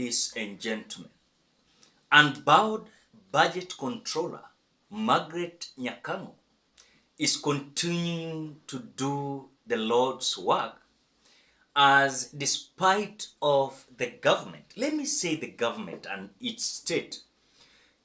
Ladies and gentlemen, Unbowed budget controller Margaret NYAKANG'O is continuing to do the Lord's work, as despite of the government, let me say the government and its state,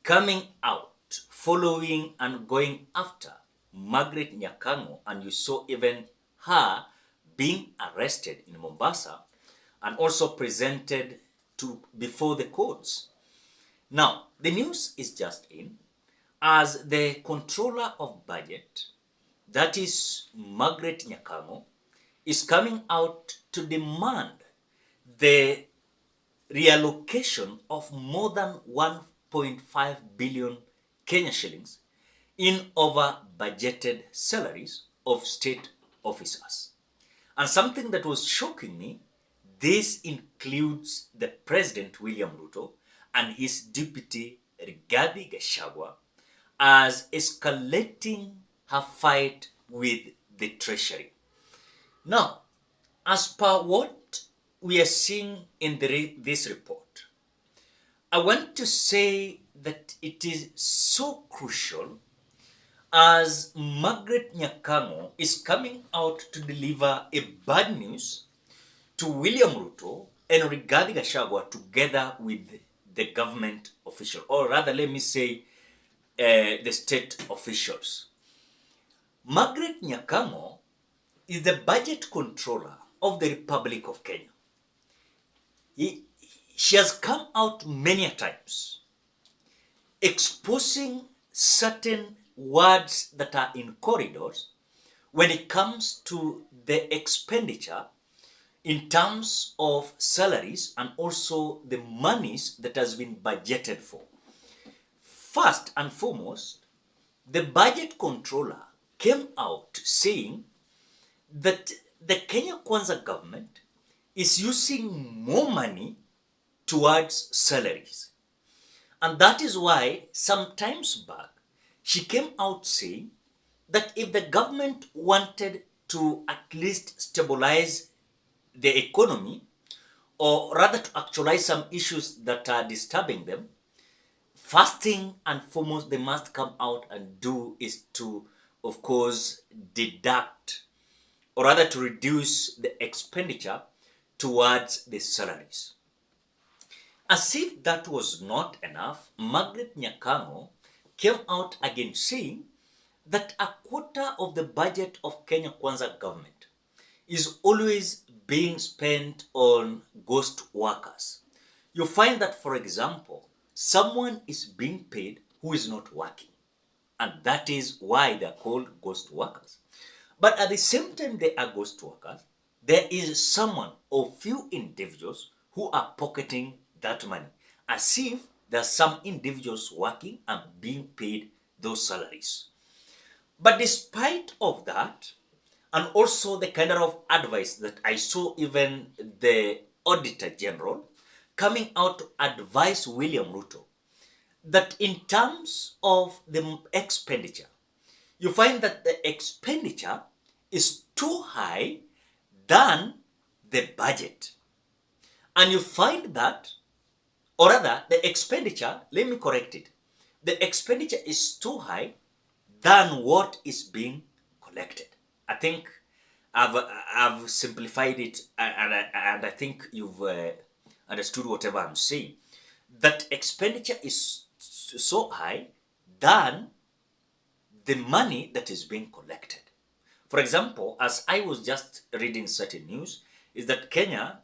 coming out, following and going after Margaret NYAKANG'O, and you saw even her being arrested in Mombasa and also presented before the courts. Now, the news is just in, as the controller of budget, that is Margaret NYAKANG'O, is coming out to demand the reallocation of more than 1.5 billion Kenya shillings in over budgeted salaries of state officers. And something that was shocking me, this includes the President William Ruto and his deputy Gachagua as escalating her fight with the treasury. Now, as per what we are seeing in this report, I want to say that it is so crucial as Margaret NYAKANG'O is coming out to deliver a bad news to William Ruto and Gachagua together with the government official, or rather let me say the state officials. Margaret NYAKANG'O is the budget controller of the Republic of Kenya. She has come out many times exposing certain words that are in corridors when it comes to the expenditure in terms of salaries and also the monies that has been budgeted for. First and foremost, the budget controller came out saying that the Kenya Kwanza government is using more money towards salaries. And that is why some times back, she came out saying that if the government wanted to at least stabilize the economy, or rather to actualize some issues that are disturbing them, first thing and foremost they must come out and do is to, of course, deduct, or rather to reduce the expenditure towards the salaries. As if that was not enough, Margaret NYAKANG'O came out again saying that a quarter of the budget of Kenya Kwanza government is always being spent on ghost workers. You find that, for example, someone is being paid who is not working. And that is why they are called ghost workers. But at the same time they are ghost workers, there is someone or few individuals who are pocketing that money, as if there are some individuals working and being paid those salaries. But despite of that, and also the kind of advice that I saw even the Auditor General coming out to advise William Ruto, that in terms of the expenditure, you find that the expenditure is too high than the budget. And you find that, or rather the expenditure, let me correct it, the expenditure is too high than what is being collected. I think I've simplified it, and I think you've understood whatever I'm saying. That expenditure is so high than the money that is being collected. For example, as I was just reading certain news, is that Kenya,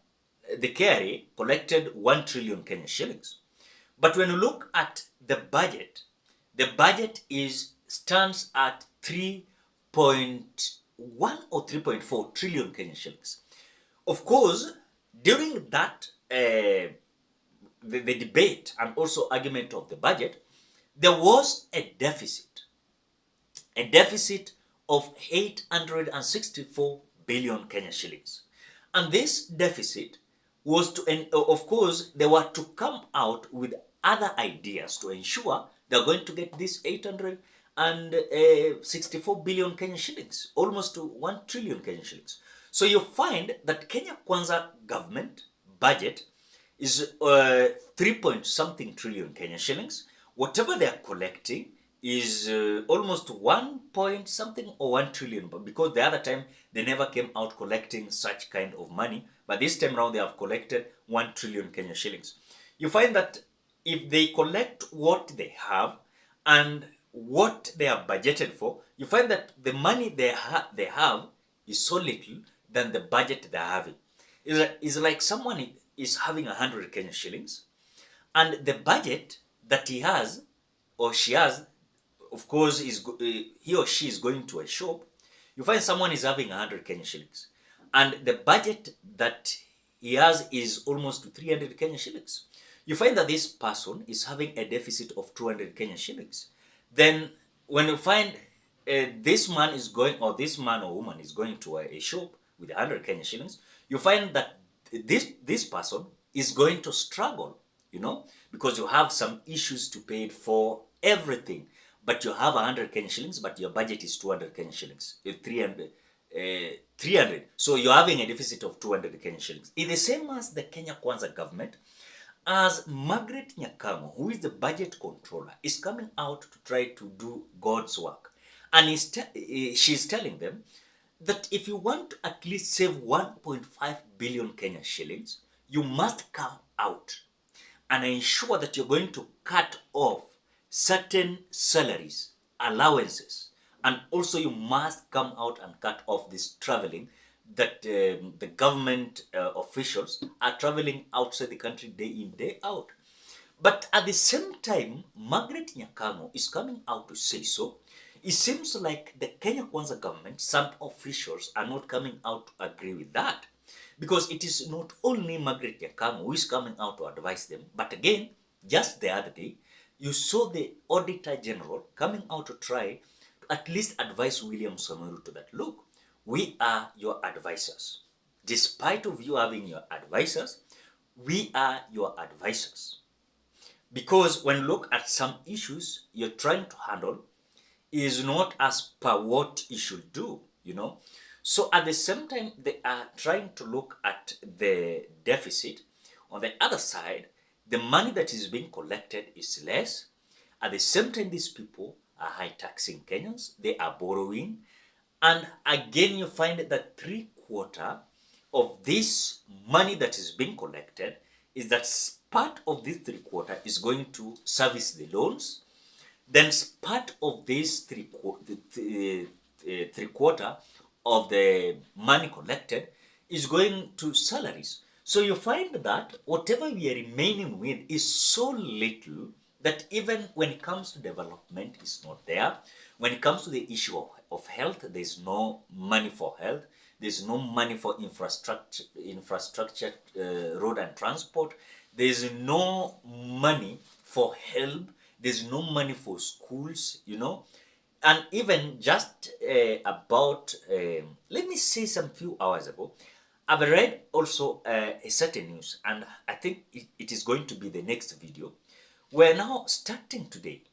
the KRA, collected 1 trillion Kenya shillings. But when you look at the budget stands at 3.1 or 3.4 trillion Kenya shillings. Of course, during that the debate and also argument of the budget, there was a deficit of 864 billion Kenya shillings. And this deficit was to, and of course, they were to come out with other ideas to ensure they're going to get this 864 billion Kenya shillings, almost to 1 trillion Kenya shillings. So you find that Kenya Kwanza government budget is 3 point something trillion Kenya shillings. Whatever they are collecting is almost 1 point something or 1 trillion, but because the other time they never came out collecting such kind of money, but this time around they have collected 1 trillion Kenya shillings. You find that if they collect what they have and what they are budgeted for, you find that the money they have is so little than the budget they're having. It's like someone is having 100 Kenya shillings, and the budget that he has or she has, of course, is he or she is going to a shop. You find someone is having 100 Kenya shillings, and the budget that he has is almost 300 Kenya shillings. You find that this person is having a deficit of 200 Kenya shillings. Then when you find this man is going, or this man or woman is going to a shop with 100 Kenya shillings, you find that this person is going to struggle, you know, because you have some issues to pay for everything. But you have 100 Kenya shillings, but your budget is 200 Kenya shillings, 300. So you're having a deficit of 200 Kenya shillings. It's the same as the Kenya.BONFACE'S government, as Margaret NYAKANG'O, who is the budget controller, is coming out to try to do God's work. And she's telling them that if you want to at least save 1.5 billion Kenya shillings, you must come out and ensure that you're going to cut off certain salaries, allowances, and also you must come out and cut off this traveling that the government officials are traveling outside the country day in, day out. But at the same time, Margaret NYAKANG'O is coming out to say so. It seems like the Kenya.BONFACE'S government, some officials are not coming out to agree with that. Because it is not only Margaret NYAKANG'O who is coming out to advise them, but again, just the other day, you saw the Auditor General coming out to try to at least advise William Samoei Ruto that, look, we are your advisors. Despite of you having your advisors, we are your advisors. Because when you look at some issues you're trying to handle is not as per what you should do, you know. So at the same time, they are trying to look at the deficit. On the other side, the money that is being collected is less. At the same time, these people are high taxing Kenyans. They are borrowing. And again, you find that 3/4 of this money that is being collected is that part of this 3/4 is going to service the loans. Then part of this 3/4 of the money collected is going to salaries. So you find that whatever we are remaining with is so little that even when it comes to development, it's not there. When it comes to the issue of health, there's no money for health. There's no money for infrastructure, road and transport. There's no money for help. There's no money for schools, you know. And even just about, let me say some few hours ago, I've read also a certain news, and I think it is going to be the next video. We're now starting today,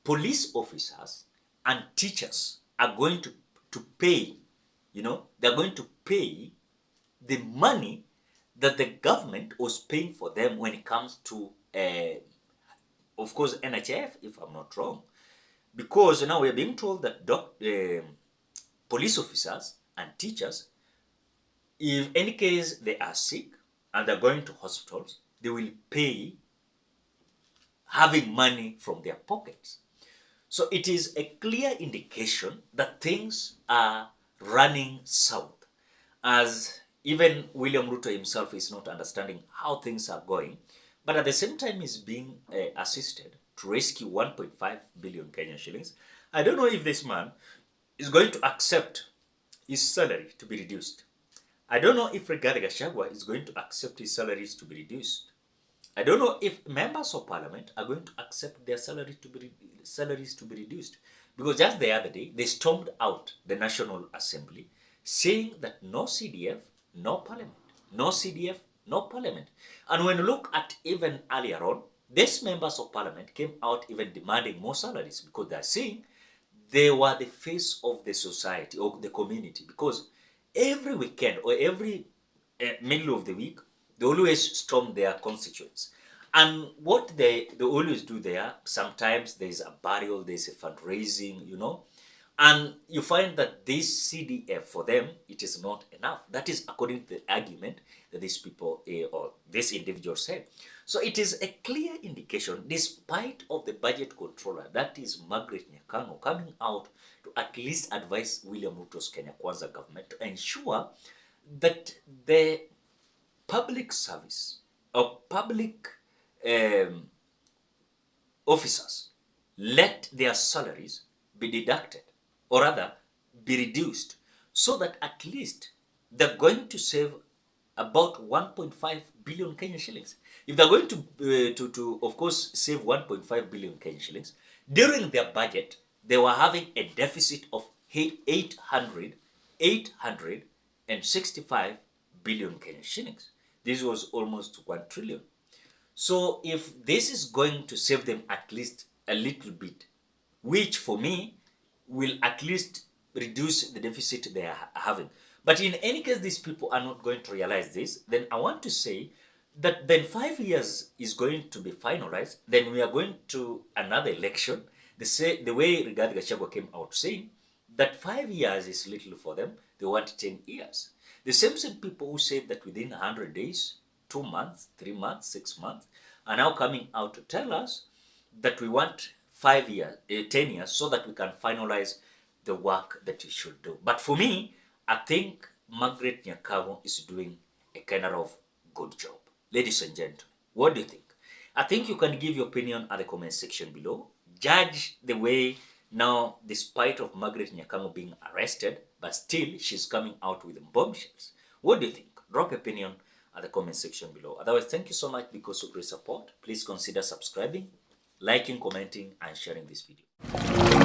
police officers and teachers are going to pay, you know, they're going to pay the money that the government was paying for them when it comes to, of course, NHIF, if I'm not wrong. Because now we're being told that police officers and teachers, if any case they are sick and they're going to hospitals, they will pay having money from their pockets. So it is a clear indication that things are running south, as even William Ruto himself is not understanding how things are going, but at the same time is being assisted to rescue 1.5 billion Kenyan shillings. I don't know if this man is going to accept his salary to be reduced. I don't know if Gachagua is going to accept his salaries to be reduced. I don't know if members of parliament are going to accept their salaries to be reduced. Because just the other day, they stormed out the National Assembly saying that no CDF, no parliament. No CDF, no parliament. And when you look at even earlier on, these members of parliament came out even demanding more salaries because they are saying they were the face of the society or the community. Because every weekend or every middle of the week, They always storm their constituents. And what they always do there, sometimes there's a burial, there's a fundraising, and you find that this CDF for them, it is not enough. That is according to the argument that these people or this individual said. So it is a clear indication, despite of the budget controller, that is Margaret NYAKANG'O, coming out to at least advise William Ruto's Kenya Kwanza government to ensure that the public service or public um, officers let their salaries be deducted, or rather be reduced, so that at least they're going to save about 1.5 billion Kenyan shillings. If they're going to of course save 1.5 billion Kenyan shillings, during their budget they were having a deficit of 865 billion Kenyan shillings. This was almost 1 trillion. So if this is going to save them at least a little bit, which for me will at least reduce the deficit they are having. But in any case, these people are not going to realize this. Then I want to say that then 5 years is going to be finalized. Then we are going to another election. The way Rigathi Gachagua came out saying that 5 years is little for them. They want 10 years. The same people who said that within 100 days, 2 months, 3 months, 6 months, are now coming out to tell us that we want 5 years, 10 years, so that we can finalize the work that we should do. But for me, I think Margaret NYAKANG'O is doing a kind of good job. Ladies and gentlemen, what do you think? I think you can give your opinion at the comment section below. Judge the way now, despite of Margaret NYAKANG'O being arrested, but still she's coming out with bombshells. What do you think? Drop your opinion at the comment section below. Otherwise, thank you so much because of great support. Please consider subscribing, liking, commenting, and sharing this video.